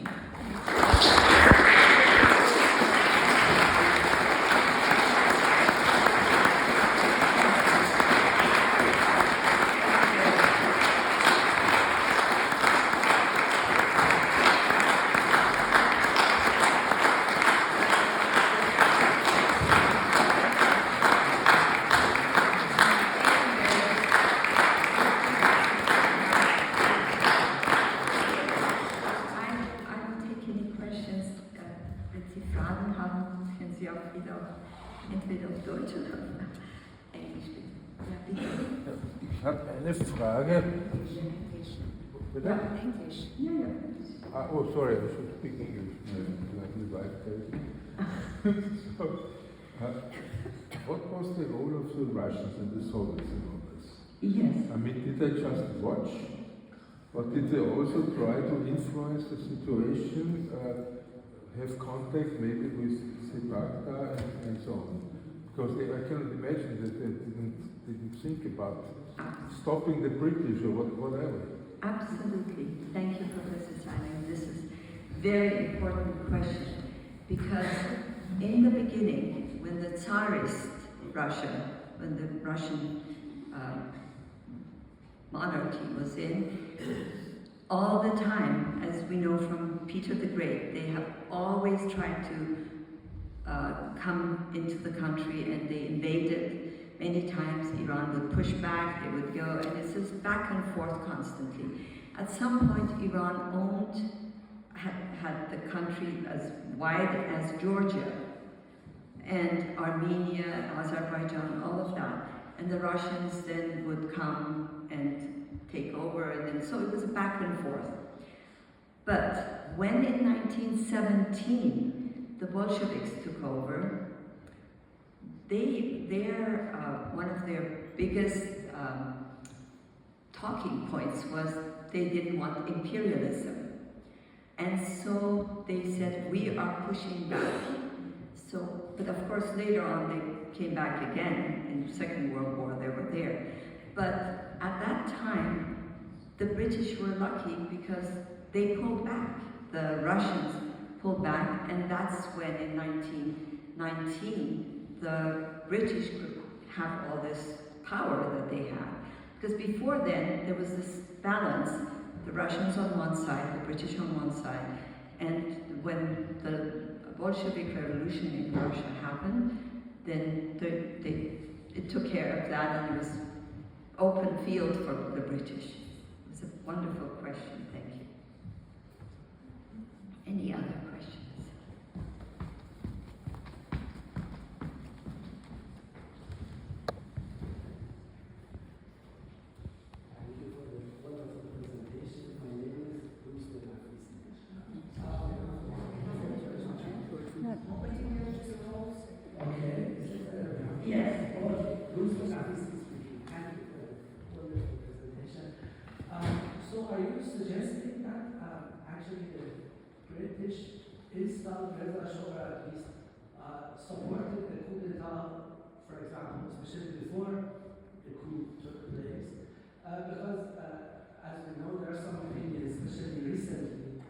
Sie auch wieder entweder auf Deutsch oder auf Englisch bitte. Ja, bitte. Ich habe eine Frage. Bitte? Ja, Englisch. Ja, ja. Oh, sorry, I should speak English. My wife tells me. So, what was the role of the Russians and the Soviets in all this? Yes. I mean, did they just watch? Or did they also try to influence the situation, have contact maybe with Separta and so on? Because I cannot imagine that they didn't think about stopping the British or whatever. Absolutely. Thank you, Professor Zeilinger. This is a very important question because in the beginning, when the Tsarist Russia, when the Russian monarchy was in, all the time, as we know from Peter the Great, they have always tried to come into the country and they invaded. Many times Iran would push back, they would go, and it's just back and forth constantly. At some point, Iran had the country as wide as Georgia, and Armenia, Azerbaijan, all of that. And the Russians then would come and take over, and then so it was a back and forth. But when in 1917 the Bolsheviks took over, one of their biggest talking points was they didn't want imperialism. And so they said, we are pushing back. So, but of course later on they came back again, in the Second World War they were there. But at that time, the British were lucky because they pulled back. The Russians pulled back, and that's when in 1919, the British could have all this power that they had. Because before then, there was this balance, the Russians on one side, the British on one side, and when the Bolshevik Revolution in Russia happened, then it took care of that, and it was open field for the British. It was a wonderful question, thank you. Any other questions? So are you suggesting that actually the British installed Reza Shah, at least supported the coup d'etat, for example, especially before the coup took place? Because as we know, there are some opinions, especially recently,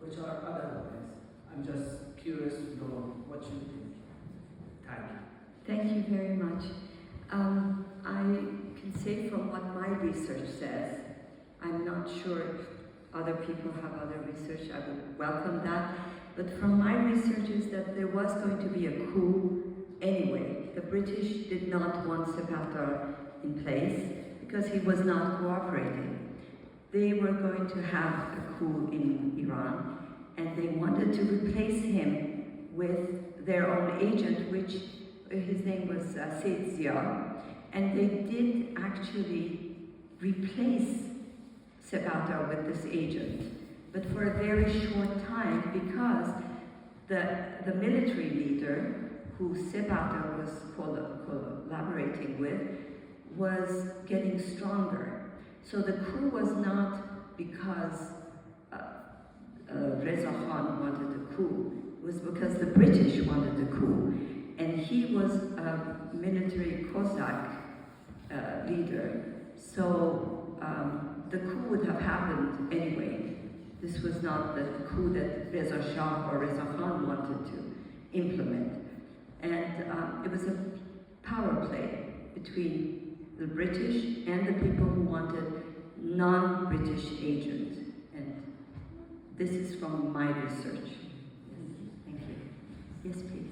which are otherwise. I'm just curious to know what you think. Thank you. Thank you very much. I can say from what my research says, I'm not sure if other people have other research, I would welcome that, but from my research is that there was going to be a coup anyway. The British did not want Zapata in place because he was not cooperating. They were going to have a coup in Iran, and they wanted to replace him with their own agent, which his name was Said Zia, and they did actually replace Zapata with this agent, but for a very short time because the military leader who Zapata was collaborating with was getting stronger. So the coup was not because Reza Khan wanted the coup, it was because the British wanted the coup. And he was a military Cossack leader, so the coup would have happened anyway. This was not the coup that Reza Shah or Reza Khan wanted to implement. And it was a power play between the British and the people who wanted non-British agents. And this is from my research. Thank you. Yes, please.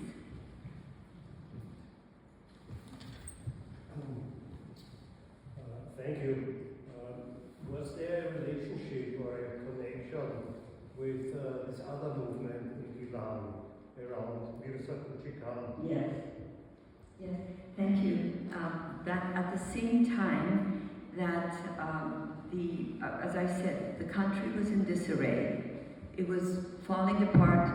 Thank you. Was there a relationship or a connection with this other movement in Iran around Yes. Yes. Thank you. That at the same time that as I said, the country was in disarray. It was falling apart.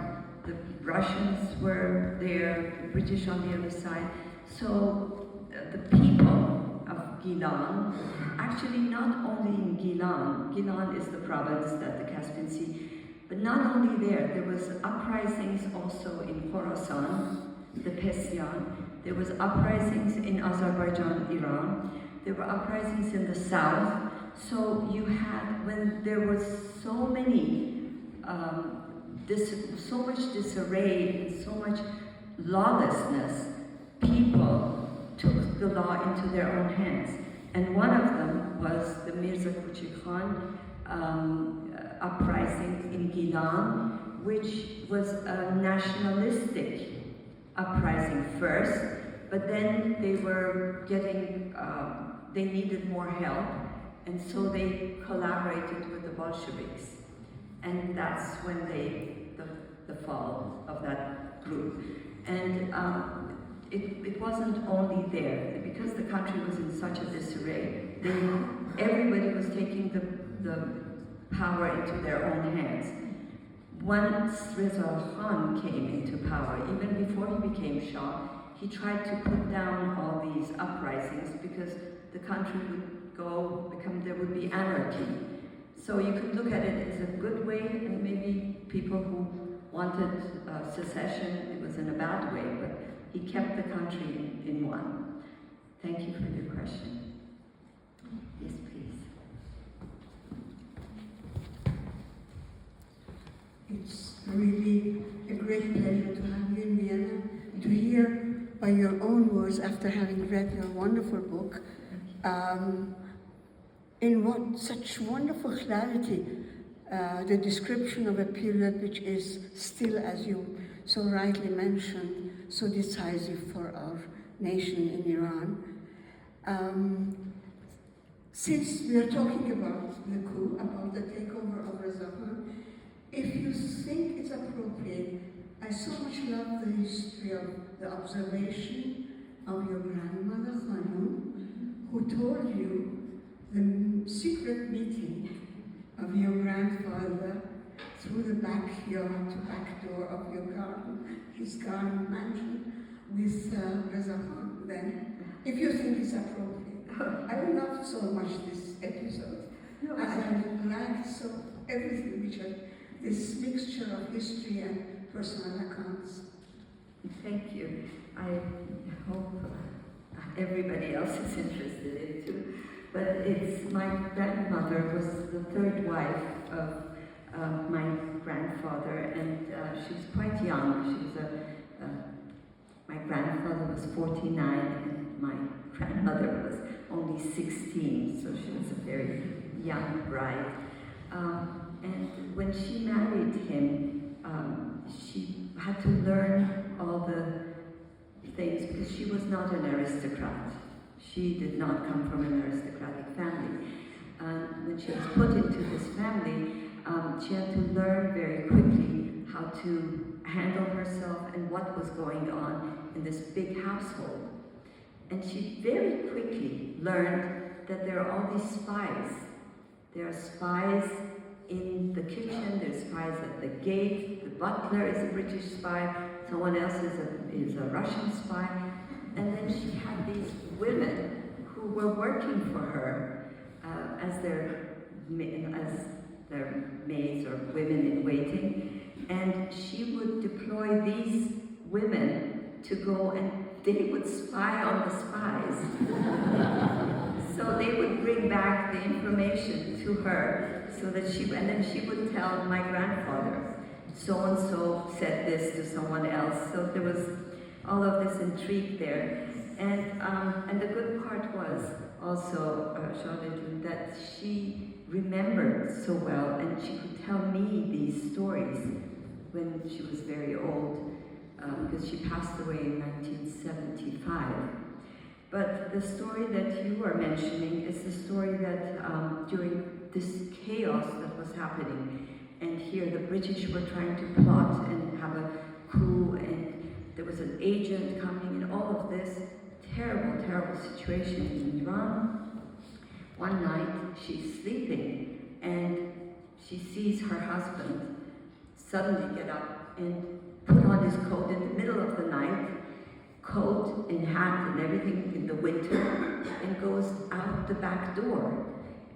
The Russians were there, the British on the other side. So the people of Gilan, actually not only in Gilan is the province that the Caspian Sea, but not only there was uprisings also in Khorasan, the Persian. There was uprisings in Azerbaijan, Iran. There were uprisings in the south. So you had, when there was so many, so much disarray and so much lawlessness, people took the law into their own hands. And one of them was the Mirza Kuchik Khan uprising in Gilan, which was a nationalistic uprising first, but then they were getting, they needed more help, and so they collaborated with the Bolsheviks. And that's when the fall of that group. And it wasn't only there, because the country was in such a disarray, everybody was taking the power into their own hands. Once Reza Khan came into power, even before he became Shah, he tried to put down all these uprisings because the country would there would be anarchy. So you could look at it as a good way, and maybe people who wanted secession, it was in a bad way, but he kept the country in one. Thank you for your question. Yes, please. It's really a great pleasure to have you in Vienna, to hear by your own words, after having read your wonderful book, in such wonderful clarity, the description of a period which is still, as you so rightly mentioned, so decisive for our nation in Iran. Since we are talking about the coup, about the takeover of Reza Khan, if you think it's appropriate, I so much love the history of the observation of your grandmother, Khanum, who told you the secret meeting of your grandfather through the backyard to back door of your garden, his garden mansion, with Reza Khan then, if you think it's appropriate. I loved so much this episode. And I liked so everything which had this mixture of history and personal accounts. Thank you. I hope everybody else is interested in it too. But it's, my grandmother was the third wife of my grandfather, and she was quite young. She was my grandfather was 49 and my grandmother was only 16, so she was a very young bride. And when she married him, she had to learn all the things because she was not an aristocrat. She did not come from an aristocratic family. When she was put into this family, she had to learn very quickly how to handle herself and what was going on in this big household. And she very quickly learned that there are all these spies. There are spies in the kitchen, there's spies at the gate, the butler is a British spy, someone else is a Russian spy. And then she had these women who were working for her as their maids or women in waiting. And she would deploy these women to go and they would spy on the spies. So they would bring back the information to her so that and then she would tell my grandfather, so-and-so said this to someone else. So there was all of this intrigue there. And the good part was also, Charlotte, that she remembered so well, and she could tell me these stories when she was very old, because she passed away in 1975. But the story that you are mentioning is the story that during this chaos that was happening, and here the British were trying to plot and have a coup, and the there was an agent coming and all of this terrible, terrible situation in Iran. One night she's sleeping and she sees her husband suddenly get up and put on his coat in the middle of the night, coat and hat and everything in the winter, and goes out the back door.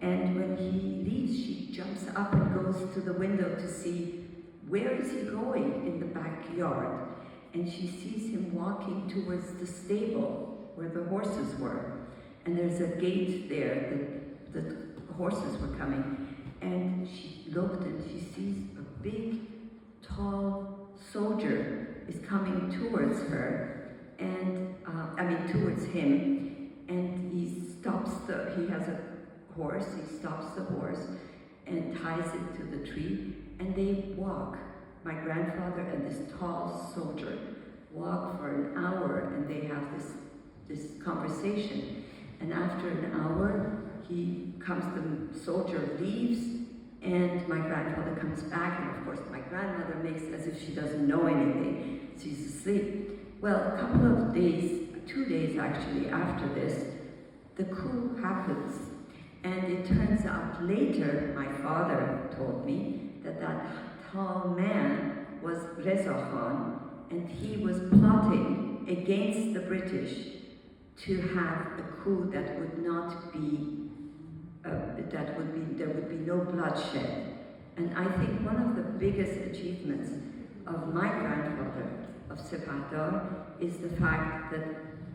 And when he leaves, she jumps up and goes to the window to see where is he going in the backyard. And she sees him walking towards the stable where the horses were. And there's a gate there that the horses were coming. And she looked and she sees a big, tall soldier is coming towards her, and towards him. And he has a horse, he stops the horse and ties it to the tree, and they walk. My grandfather and this tall soldier walk for an hour, and they have this conversation. And after an hour, the soldier leaves, and my grandfather comes back, and of course my grandmother makes as if she doesn't know anything. She's asleep. Well, a couple of days, 2 days actually after this, the coup happens. And it turns out later, my father told me that tall man was Reza Khan, and he was plotting against the British to have a coup that would not be, there would be no bloodshed. And I think one of the biggest achievements of my grandfather, of Sepahtar, is the fact that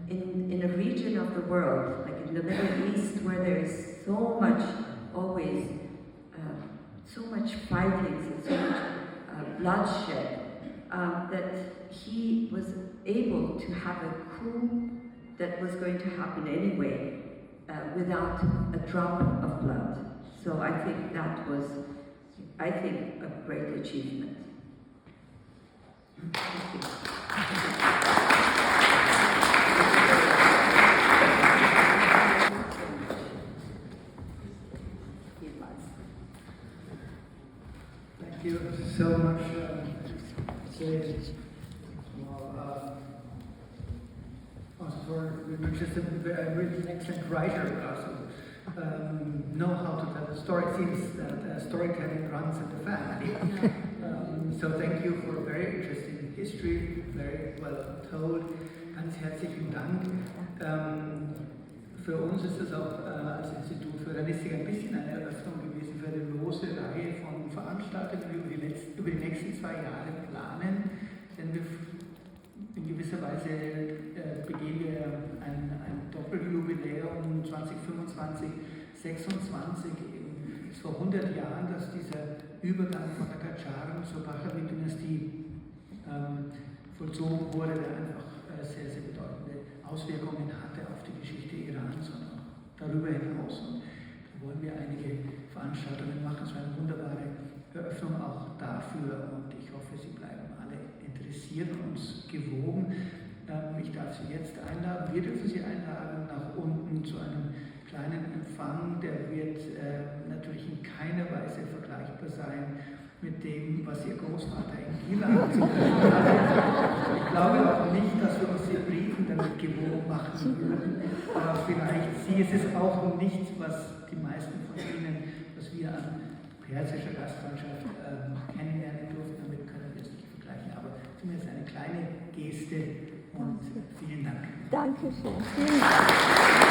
in a region of the world, like in the Middle East, where there is so much, always, so much fighting and so much bloodshed, that he was able to have a coup that was going to happen anyway, without a drop of blood. So I think that was, a great achievement. Thank you. Thank you so much, you're just a really excellent writer, also know how to tell the story. It seems that storytelling runs in the family. So thank you for a very interesting history, very well told. Ganz herzlichen Dank. Für uns ist es auch als Institut für Romanistik ein bisschen eine Eröffnung gewesen für eine lose Reihe von Veranstaltungen, die wir über die nächsten 2 Jahre planen. Denn wir in gewisser Weise begehen wir ein Doppeljubiläum 2025, 26. Es vor 100 Jahren, dass dieser Übergang von der Kadscharen zur Pahlavi-Dynastie vollzogen wurde, der einfach sehr, sehr bedeutende Auswirkungen hatte auf die Geschichte Irans und auch darüber hinaus. Und da wollen wir einige Veranstaltungen machen. Es war eine wunderbare Eröffnung auch dafür, und ich hoffe, Sie bleiben alle interessiert und uns gewogen. Ich darf Sie jetzt einladen, wir dürfen Sie einladen nach unten zu einem kleinen Empfang. Der wird natürlich in keiner Weise vergleichbar sein mit dem, was Ihr Großvater in Gila zu tun hat. Ich glaube auch nicht, dass wir uns die Briten damit gewogen machen würden. Aber vielleicht Sie, es ist auch nicht, was die meisten von Ihnen, was wir an persischer Gastfreundschaft kennenlernen durften. Damit können wir es nicht vergleichen. Aber zumindest eine kleine Geste und vielen Dank. Dankeschön. Vielen Dank.